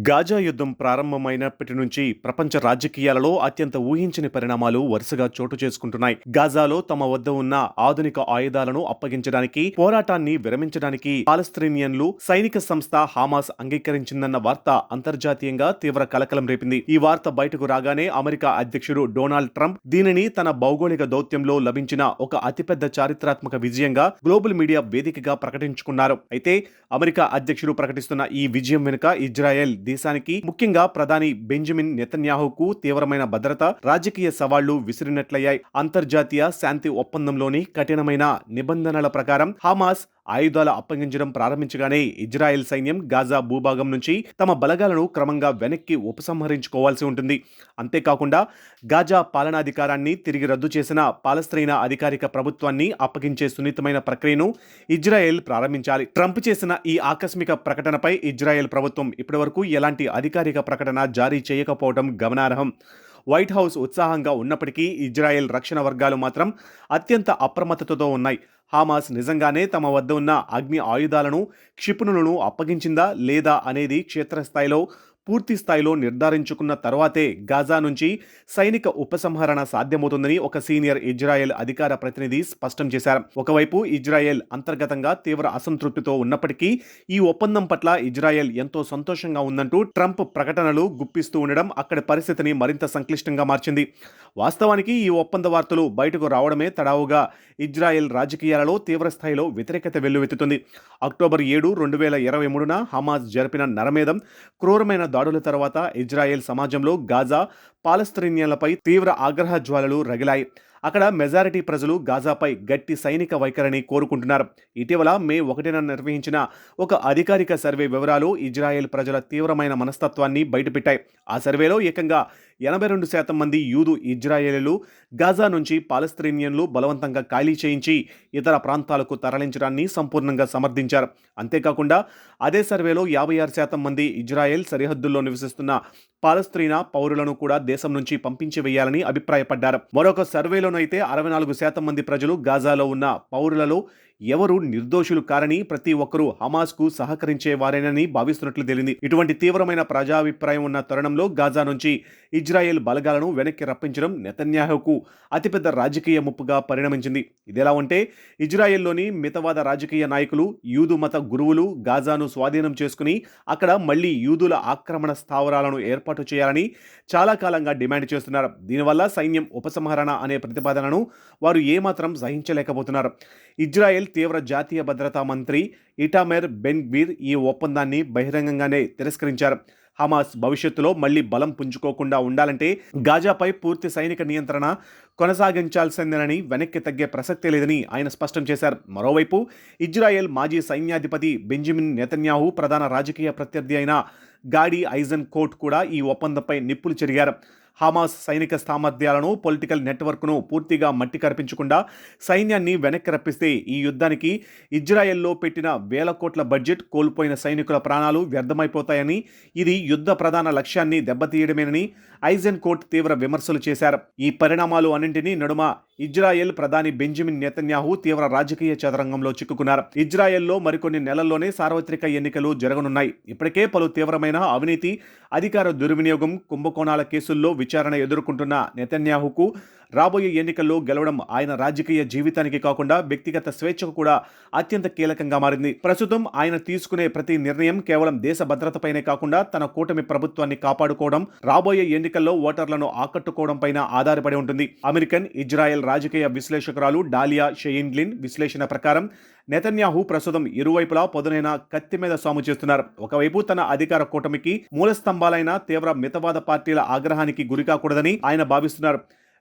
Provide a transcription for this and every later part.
Gaza యుద్ధం ప్రారంభమైనప్పటి నుంచి ప్రపంచ రాజకీయాలలో అత్యంత ఊహించని పరిణామాలు వరుసగా చోటు చేసుకుంటున్నాయి. గాజాలో తమ వద్ద ఉన్న ఆధునిక ఆయుధాలను అప్పగించడానికి, పోరాటాన్ని విరమించడానికి పాలస్తీనియన్లు సైనిక సంస్థ హమాస్ అంగీకరించిందన్న వార్త అంతర్జాతీయంగా తీవ్ర కలకలం రేపింది. ఈ వార్త బయటకు రాగానే అమెరికా అధ్యక్షుడు డొనాల్డ్ ట్రంప్ దీనిని తన భౌగోళిక దౌత్యంలో లభించిన ఒక అతిపెద్ద చారిత్రాత్మక విజయంగా గ్లోబల్ మీడియా వేదికగా ప్రకటించుకున్నారు. అయితే అమెరికా అధ్యక్షుడు ప్రకటిస్తున్న ఈ విజయం వెనుక ఇజ్రాయెల్ దేశానికి, ముఖ్యంగా ప్రధాని బెంజమిన్ నెతన్యాహుకు తీవ్రమైన భద్రత, రాజకీయ సవాళ్లు విసిరినట్లయ్యాయి. అంతర్జాతీయ శాంతి ఒప్పందంలోని కఠినమైన నిబంధనల ప్రకారం హమాస్ ఆయుధాల అప్పగించడం ప్రారంభించగానే ఇజ్రాయెల్ సైన్యం గాజా భూభాగం నుంచి తమ బలగాలను క్రమంగా వెనక్కి ఉపసంహరించుకోవాల్సి ఉంటుంది. అంతేకాకుండా గాజా పాలనాధికారాన్ని తిరిగి రద్దు చేసిన పాలస్తీనా అధికారిక ప్రభుత్వాన్ని అప్పగించే సున్నితమైన ప్రక్రియను ఇజ్రాయెల్ ప్రారంభించాలి. ట్రంప్ చేసిన ఈ ఆకస్మిక ప్రకటనపై ఇజ్రాయెల్ ప్రభుత్వం ఇప్పటివరకు ఎలాంటి అధికారిక ప్రకటన జారీ చేయకపోవడం గమనార్హం. వైట్ హౌస్ ఉత్సాహంగా ఉన్నప్పటికీ ఇజ్రాయెల్ రక్షణ వర్గాలు మాత్రం అత్యంత అప్రమత్తతతో ఉన్నాయి. హమాస్ నిజంగానే తమ వద్ద ఉన్న అగ్ని ఆయుధాలను, క్షిపణులను అప్పగించిందా లేదా అనేది క్షేత్రస్థాయిలో పూర్తి స్థాయిలో నిర్ధారించుకున్న తర్వాతే గాజా నుంచి సైనిక ఉపసంహరణ సాధ్యమవుతుందని ఒక సీనియర్ ఇజ్రాయెల్ అధికార ప్రతినిధి స్పష్టం చేశారు. ఒకవైపు ఇజ్రాయెల్ అంతర్గతంగా తీవ్ర అసంతృప్తితో ఉన్నప్పటికీ ఈ ఒప్పందం పట్ల ఇజ్రాయెల్ ఎంతో సంతోషంగా ఉందంటూ ట్రంప్ ప్రకటనలు గుప్పిస్తూ ఉండడం అక్కడి పరిస్థితిని మరింత సంక్లిష్టంగా మార్చింది. వాస్తవానికి ఈ ఒప్పంద వార్తలు బయటకు రావడమే తడావుగా ఇజ్రాయెల్ రాజకీయాలలో తీవ్ర స్థాయిలో వ్యతిరేకత వెల్లువెత్తుతుంది. అక్టోబర్ 7, 2023న హమాస్ జరిపిన నరమేధం, క్రూరమైన దాడుల తర్వాత ఇజ్రాయెల్ సమాజంలో గాజా పాలస్తీనియన్లపై తీవ్ర ఆగ్రహ జ్వాలలు రగిలాయి. అక్కడ మెజారిటీ ప్రజలు గాజాపై గట్టి సైనిక వైఖరిని కోరుకుంటున్నారు. ఇటీవల మే 1న నిర్వహించిన ఒక అధికారిక సర్వే వివరాలు ఇజ్రాయెల్ ప్రజల తీవ్రమైన మనస్తత్వాన్ని బయటపెట్టాయి. ఆ సర్వేలో ఏకంగా 82% మంది యూదు ఇజ్రాయేలీలు గాజా నుంచి పాలస్తీనియన్లు బలవంతంగా ఖాళీ చేయించి ఇతర ప్రాంతాలకు తరలించడాన్ని సంపూర్ణంగా సమర్థించారు. అంతేకాకుండా అదే సర్వేలో 56% మంది ఇజ్రాయెల్ సరిహద్దుల్లో నివసిస్తున్న పాలస్తీనా పౌరులను కూడా దేశం నుంచి పంపించి వేయాలని అభిప్రాయపడ్డారు. మరొక సర్వేలోనైతే 64% మంది ప్రజలు గాజాలో ఉన్న పౌరులలో ఎవరు నిర్దోషులు కారని, ప్రతి ఒక్కరూ హమాస్కు సహకరించే వారేనని భావిస్తున్నట్లు తేలింది. ఇటువంటి తీవ్రమైన ప్రజాభిప్రాయం ఉన్న తరుణంలో గాజా నుంచి ఇజ్రాయెల్ బలగాలను వెనక్కి రప్పించడం నెతన్యాహుకు అతిపెద్ద రాజకీయ ముప్పుగా పరిణమించింది. ఇదిలా ఉంటే ఇజ్రాయెల్లోని మితవాద రాజకీయ నాయకులు, యూదు మత గురువులు గాజాను స్వాధీనం చేసుకుని అక్కడ మళ్లీ యూదుల ఆక్రమణ స్థావరాలను ఏర్పాటు చేయాలని చాలా కాలంగా డిమాండ్ చేస్తున్నారు. దీనివల్ల సైన్యం ఉపసంహరణ అనే ప్రతిపాదనను వారు ఏమాత్రం సహించలేకపోతున్నారు. ఇజ్రాయెల్ తీవ్ర జాతీయ భద్రతా మంత్రి ఇటామెర్ బెన్ గ్వీర్ ఈ ఒప్పందాన్ని బహిరంగంగానే తిరస్కరించారు. హమాస్ భవిష్యత్తులో మళ్లీ బలం పుంజుకోకుండా ఉండాలంటే గాజాపై పూర్తి సైనిక నియంత్రణ కొనసాగించాల్సిందేనని, వెనక్కి తగ్గే ప్రసక్తే లేదని ఆయన స్పష్టం చేశారు. మరోవైపు ఇజ్రాయెల్ మాజీ సైన్యాధిపతి బెంజమిన్ నెతన్యాహు ప్రధాన రాజకీయ ప్రత్యర్థి అయిన గాడీ ఐజన్ కోట్ కూడా ఈ ఒప్పందంపై నిప్పులు చెరిగారు. హమాస్ సైనిక సామర్థ్యాలను, పొలిటికల్ నెట్వర్క్ను పూర్తిగా మట్టి కరిపించకుండా సైన్యాన్ని వెనక్కి రప్పిస్తే ఈ యుద్ధానికి ఇజ్రాయెల్లో పెట్టిన వేల కోట్ల బడ్జెట్, కోల్పోయిన సైనికుల ప్రాణాలు వ్యర్థమైపోతాయని, ఇది యుద్ధ ప్రధాన లక్ష్యాన్ని దెబ్బతీయడమేనని ఐజన్ కోట్ తీవ్ర విమర్శలు చేశారు. ఈ పరిణామాలు అన్నింటినీ నడుమ ఇజ్రాయెల్ ప్రధాని బెంజమిన్ నెతన్యాహు తీవ్ర రాజకీయ చదరంగంలో చిక్కుకున్నారు. ఇజ్రాయెల్లో మరికొన్ని నెలల్లోనే సార్వత్రిక ఎన్నికలు జరగనున్నాయి. ఇప్పటికే పలు తీవ్రమైన అవినీతి, అధికార దుర్వినియోగం, కుంభకోణాల కేసుల్లో విచారణ ఎదుర్కొంటున్న నెతన్యాహుకు రాబోయే ఎన్నికల్లో గెలవడం ఆయన రాజకీయ జీవితానికి కాకుండా వ్యక్తిగత స్వేచ్ఛకు కూడా అత్యంత కీలకంగా మారింది. ప్రస్తుతం ఆయన తీసుకునే ప్రతి నిర్ణయం కేవలం దేశ భద్రతపైనే కాకుండా తన కూటమి ప్రభుత్వాన్ని కాపాడుకోవడం, రాబోయే ఎన్నికల్లో ఓటర్లను ఆకట్టుకోవడం పైన ఆధారపడి ఉంటుంది. అమెరికన్ ఇజ్రాయెల్ రాజకీయ విశ్లేషకురాలు డాలియా షెయిన్లిన్ విశ్లేషణ ప్రకారం నెతన్యాహు ప్రస్తుతం ఇరువైపులా పదునైన కత్తి మీద సాము చేస్తున్నారు. ఒకవైపు తన అధికార కూటమికి మూలస్తంభాలైన తీవ్ర మితవాద పార్టీల ఆగ్రహానికి గురికాకూడదని ఆయన భావిస్తున్నారు.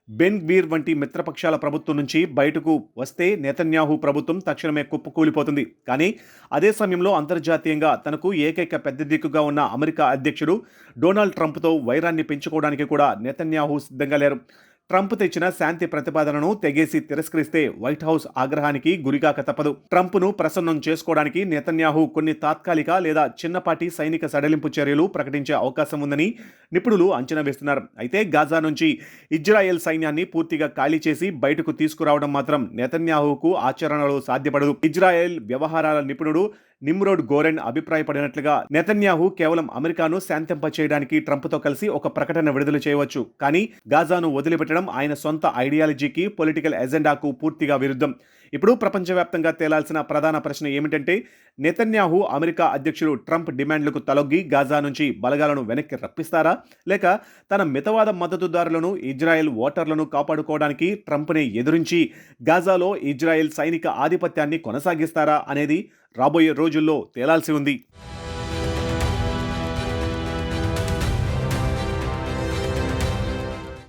బెన్ గ్వీర్ వంటి మిత్రపక్షాల ప్రభుత్వం నుంచి బయటకు వస్తే నెతన్యాహు ప్రభుత్వం తక్షణమే కుప్పకూలిపోతుంది. కానీ అదే సమయంలో అంతర్జాతీయంగా తనకు ఏకైక పెద్ద దిక్కుగా ఉన్న అమెరికా అధ్యక్షుడు డొనాల్డ్ ట్రంప్తో వైరాన్ని పెంచుకోవడానికి కూడా నెతన్యాహు సిద్ధంగా లేరు. ట్రంప్ తెచ్చిన శాంతి ప్రతిపాదనను తెగేసి తిరస్కరిస్తే వైట్ హౌస్ ఆగ్రహానికి గురికాక తప్పదు. ట్రంప్ను ప్రసన్నం చేసుకోవడానికి నెతన్యాహు కొన్ని తాత్కాలిక లేదా చిన్నపాటి సైనిక సడలింపు చర్యలు ప్రకటించే అవకాశం ఉందని నిపుణులు అంచనా వేస్తున్నారు. అయితే గాజా నుంచి ఇజ్రాయెల్ సైన్యాన్ని పూర్తిగా ఖాళీ చేసి బయటకు తీసుకురావడం మాత్రం నెతన్యాహుకు ఆచరణలో సాధ్యపడదు. ఇజ్రాయెల్ వ్యవహారాల నిపుణుడు నిమ్రోడ్ గోరెన్ అభిప్రాయపడినట్లుగా నెతన్యాహు కేవలం అమెరికాను శాంతింపచేయడానికి ట్రంప్తో కలిసి ఒక ప్రకటన విడుదల చేయవచ్చు, కానీ గాజాను వదిలిపెట్టడం ఆయన సొంత ఐడియాలజీకి, పొలిటికల్ ఎజెండాకు పూర్తిగా విరుద్ధం. ఇప్పుడు ప్రపంచవ్యాప్తంగా తేలాల్సిన ప్రధాన ప్రశ్న ఏమిటంటే, నెతన్యాహు అమెరికా అధ్యక్షుడు ట్రంప్ డిమాండ్లకు తలొగ్గి గాజా నుంచి బలగాలను వెనక్కి రప్పిస్తారా, లేక తన మితవాద మద్దతుదారులను, ఇజ్రాయెల్ ఓటర్లను కాపాడుకోవడానికి ట్రంప్ని ఎదురించి గాజాలో ఇజ్రాయెల్ సైనిక ఆధిపత్యాన్ని కొనసాగిస్తారా అనేది రాబోయే రోజుల్లో తేలాల్సి ఉంది.